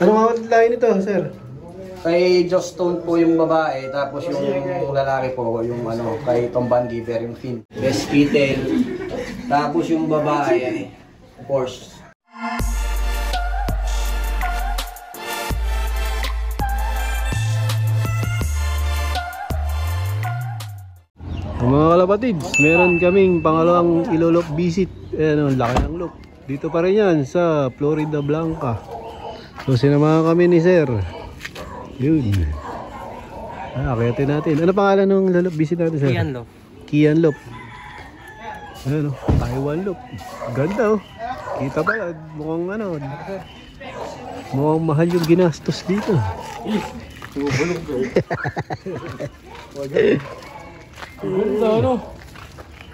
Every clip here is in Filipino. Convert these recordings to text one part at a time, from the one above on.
Anong outline ito, sir? Kay Joss Stone po yung babae, tapos yung lalaki po, yung ano, kay Tom Van Giver, yung fin. Best Beetle. Tapos yung babae, Porsche. Mga kalapatids, meron kaming pangalawang ilolop visit. Ayan, laki ng loop. Dito pa rin yan sa Florida Blanca. So sinamahan kami ni sir. Yun. Akiyatin natin. Ano pangalan ng ilolop visit natin, sir? Kian Loop. Kian Loop. Ayan, oh, Taiwan Loop. Ganda, oh. Kita ba? Mukhang ano, mukhang mahal yung ginastos dito. Tumubulog ko. Ganda, ano?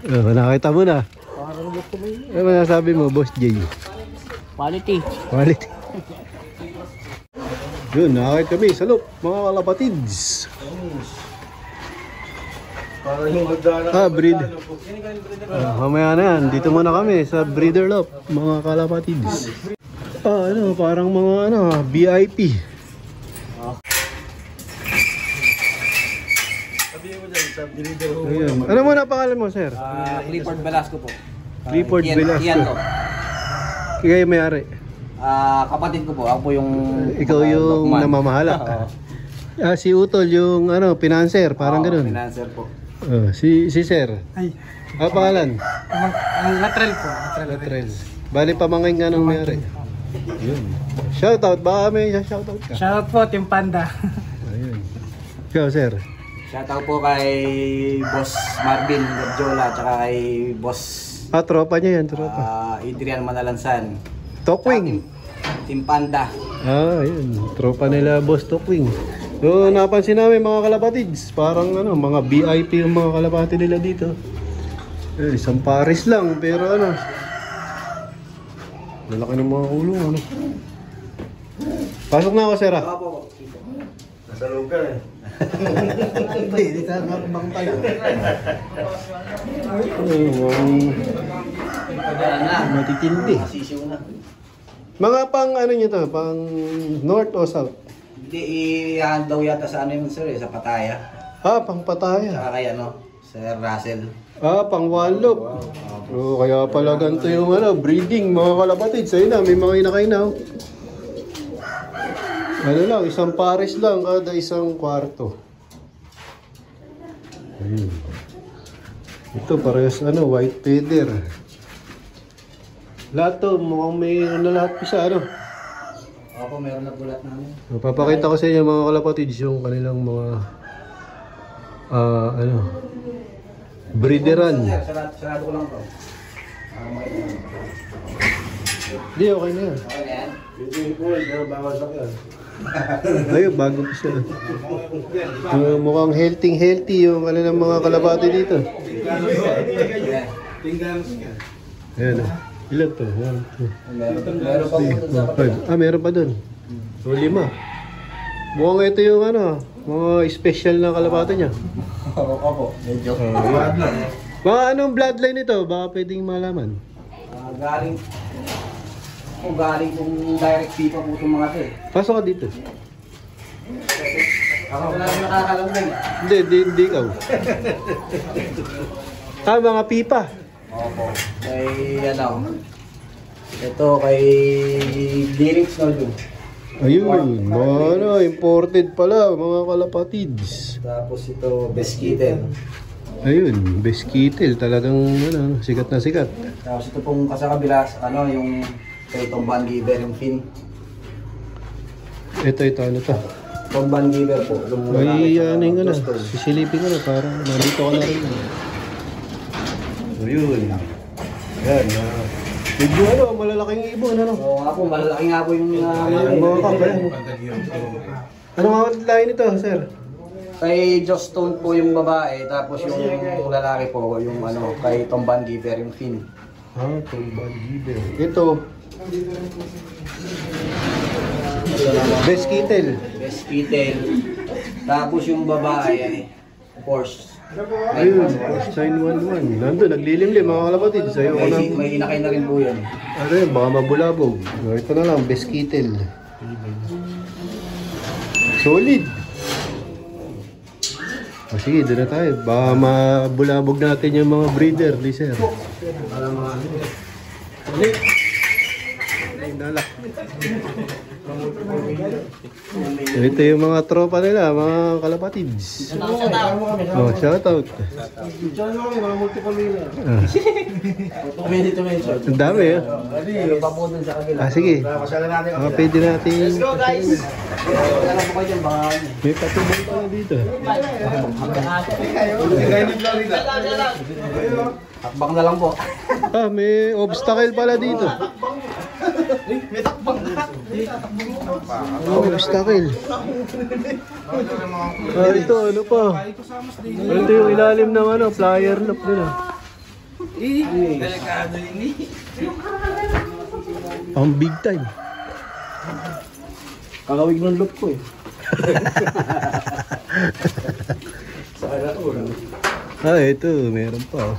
Nakita mo na. Parang gusto mo yun. Ano masasabi mo, Boss Jay? Quality. Quality. Yun, nakakit kami sa loop, mga kalapatids. Breed. Mamaya na yan, dito muna kami sa breeder loop, mga kalapatids. Ano, parang mga ano, VIP. Ayun. Ano muna pangalan mo, sir? Clifford Velasco po. Clifford Velasco. Kian Loop. Kaya may-ari. Kapatid ko po, ako po yung... Ikaw yung namamahala. Si Utol yung ano, financer, parang ganun. Financer po. Si sir. Ay. Pangalan? Latrell po. Latrell. Bali pamangkin nga ng may-ari. Yun. Shoutout, baka may shoutout ka. Shoutout po, Team Panda. Ayun. Ikaw, sir. Shoutout po kay Boss Marvin Gabjola, tsaka kay Boss Tropa niya yan, tropa. Adrian Manalansan. Tokwing. Team Panda. Ayun. Tropa nila, Boss Tokwing. So, napansin namin mga kalapatids. Parang ano, mga VIP yung mga kalapati nila dito. Isang pares lang, pero ano. Lalaki ng mga ulo, ano. Pasok na ako, sir. Nasa loob ka eh. Hindi sa bang pala. Matitindi. Sisiw na. Mga pang ano nyo to? Pang north o south? Hindi, i-hand daw yata sa ano yun sir eh, sa Pataya. Pang Pataya. Saka kay ano, Sir Russell. Pang Walloop. Kaya pala ganito yung ano, breeding mga kalapatid. Sa'yo na, may mga inakainaw. Ano lang, isang pares lang kada isang kwarto. Ayun. Ito parehas ano, white feather. Lahat to, mukhang may ano lahat pisa ano. Ako, meron na bulat namin. Papakita ko sa inyo mga kalapatids yung kanilang mga ano, breederan. Sarado ko lang to. Hindi, okay na yan. Okay na yan? Ayun, bago pa siya. Mukhang healthy yung kanilang mga kalapati dito. Ayan. Ilan to? 1, 2, Meron pa po. 5. Meron pa dun. So, 5. Mukhang ito yung ano, mga special na kalapati niya. Opo, medyo. Mga anong bloodline ito? Baka pwedeng malaman. Galing kung direct pipa po itong mga ito eh. Pasok ka dito. Ako wala rin nakakalam din. Hindi ikaw. Mga pipa. Opo. Kay ano, ito kay Lyrics no yun. Ayun, mga ano, imported pala, mga kalapatids. Tapos ito, Best Kitten. Ayun, Best Kittle, talagang ano, sikat na sikat. Tapos ito pong kasakabila, ano, yung kay Tom Van Giver, yung fin. Ito, ano to? Tom Van Giver po. May ano yung ano, sisilipin ko na, parang nandito ka na rin. Ayun. Yan, medyo ano, malalaking ibon, ano? Oo nga po, malalaki nga po yung mga kapal. Anong outline ito, sir? kay Joss Stone po yung babae, tapos yung lalaki po, yung ano, kay Tom Van Giver, yung fin. Tom Van Giver. Ito. Best Kittle. Best Kittle. Tapos yung babae, Porsche. Ayun, Porsche 911. Nandun, naglilimlim mga kalapatid. Sa'yo ko na. May inakay na rin po yun. Ano yun, baka mabulabog. Ito na lang, Best Kittle. Solid. O sige, doon na tayo. Baka mabulabog natin yung mga breeder, di sir. Ay, nalak. Ito yung mga tropa nila, mga kalapatids. Oh, shoutout. Ang dami eh. Sige. Mga pwede natin. Let's go guys! May patubang pala dito. Takbang na lang po. Ah, may obstacle pala dito. Obstacle. Ah, ito ano pa? Ito yung ilalim ng ano, flyer loop nila. Ang big time. Kakawig ng loop ko eh. Ah, ito, meron pa. Oh.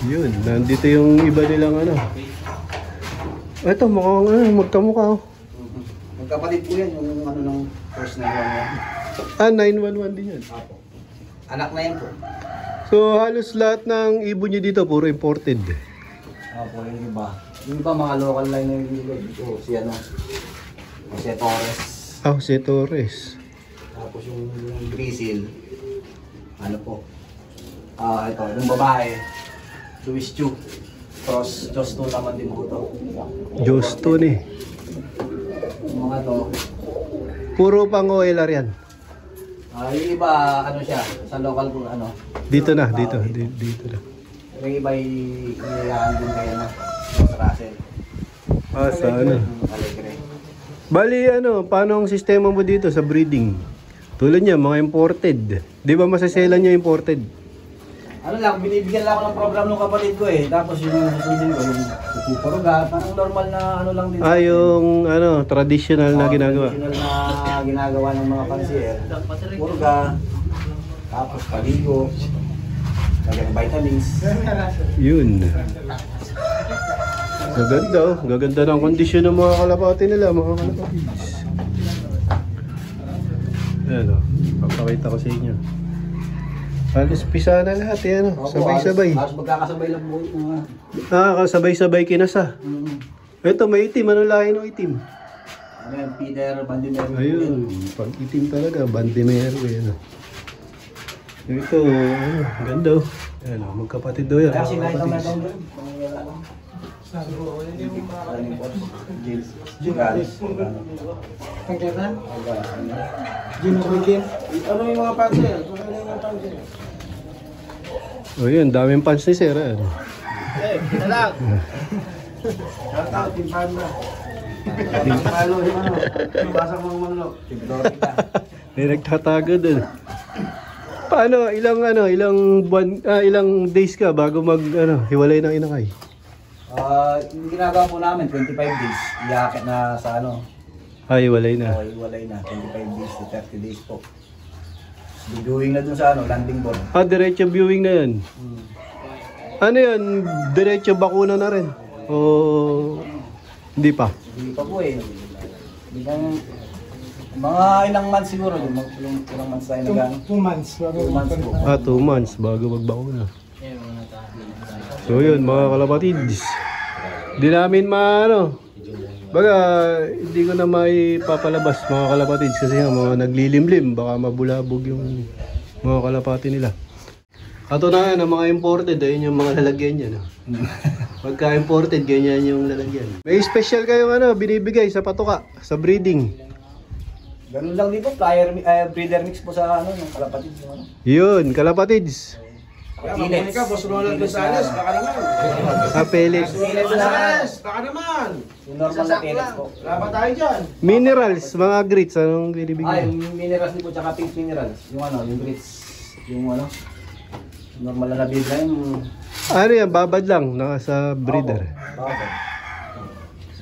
Yun, nandito yung iba nilang ano. Ito, mukhang ano, magkamukha. Oh. Magkapatid po yan, yung ano ng first 911. Ah, 911 din yan. Anak na yan po. So, halos lahat ng ibon nyo dito, puro imported. Opo, yung iba. Yung iba mga local line na yung iba. Ito, si ano, si Torres. Ah, si Torres. Tapos yung Grizzle. Ano po? Ito, yung babae. Swiss Chew. Cross, Diyos to naman din po ito. Diyos to ni. Yung mga to. Puro pang OLR yan. Yung iba, ano siya, sa local kung ano. Dito na, dito. Dito na. Yung iba iniyahan din kayo na. Sa Russell. Ah, sa ano? Alegre. Bali, ano, paano ang sistema mo dito sa breeding? Tulad niya, mga imported. Di ba masaselan niya imported? Ano lang, binibigyan lang ako ng program ng kapatid ko eh. Tapos yung susundin ko, yung pupuruga, parang normal na ano lang din. Ah, yung ano, traditional na ginagawa. Traditional na ginagawa ng mga pansier. Puruga, tapos paligo, lagyan ng vitamins. Yun. Gaganda, oh. Gaganda ng kondisyon ng mga kalapati nila, mga kalapatids. Ayan, oh. Papakita ko sa inyo. Halos pisa na lahat, eh, ano? Sabay-sabay. Halos magkakasabay lang po yung mga... Ah, kasabay-sabay kinasa. Ito, may itim. Anong lahi ng itim? Ano yan, Peter, Bandimero. Ayun, pag itim talaga, bandimero, eh, ano. Ito, ano, ganda, oh. Ayan, oh, magkapatid daw yan. Kaya sinahin Magkapatid. naman ito doon. Ano yung mga pansin? Ano yung mga pansin? O yun, daming pants ni sir. Ano? Lang. Shout out, Team Panda. Palo yung ano, yung basang mga manlok. May nagtatago dun. Paano, ilang buwan, ilang days ka bago hiwalay ng inakay? Yung ginagawa po namin, 25 days. Iakit na sa ano. Hiwalay na. Iwalay na, 25 days to 30 days po. Biduing na dun sa ano, landing board. Ah, diretso viewing na yan. Ano yun, diretso bakuna na rin? O hindi pa? Hindi pa po eh. Hindi pa mga ilang months siguro, yung ilang months tayo nag 2 months. 2 months po. Ah, 2 months bago magbakuna. So yun, mga kalapatids. Hindi namin baga, hindi ko na may papalabas mga kalapatids kasi nga mga naglilimlim, baka mabulabog yung mga kalapati nila. Katunayan ang mga imported, ayun yung mga lalagyan niya. No? Pagka imported, ganyan yung lalagyan. May special kayong binibigay sa patuka, sa breeding. Ganun lang dito, breeder mix po sa ano, ng kalapatid. Ano? Yun, kalapatids. Pellets. Boss Ronald Gonzales, baka naman. Ah, pellets. Pellets na. Baka naman. Yung normal na pellets po. Wala pa tayo dyan. Minerals, mga grits, anong binibigay? Yung minerals din po, tsaka pink minerals. Yung ano, yung grits. Yung ano, normal na nabid na yung... Ano yan, babad lang, nasa breeder. Bakit?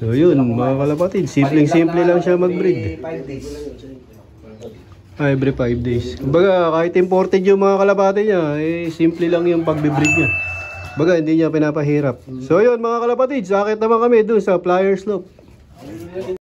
So yun, mga kalapatid, simpleng-simple lang siya mag-breed. 5 days. Every 5 days. Kumbaga, kahit imported yung mga kalapati niya, simple lang yung pagbe-breed niya. Baga, hindi niya pinapahirap. So yun, mga kalapatid, sakit naman kami dun sa flyer slope. Hindi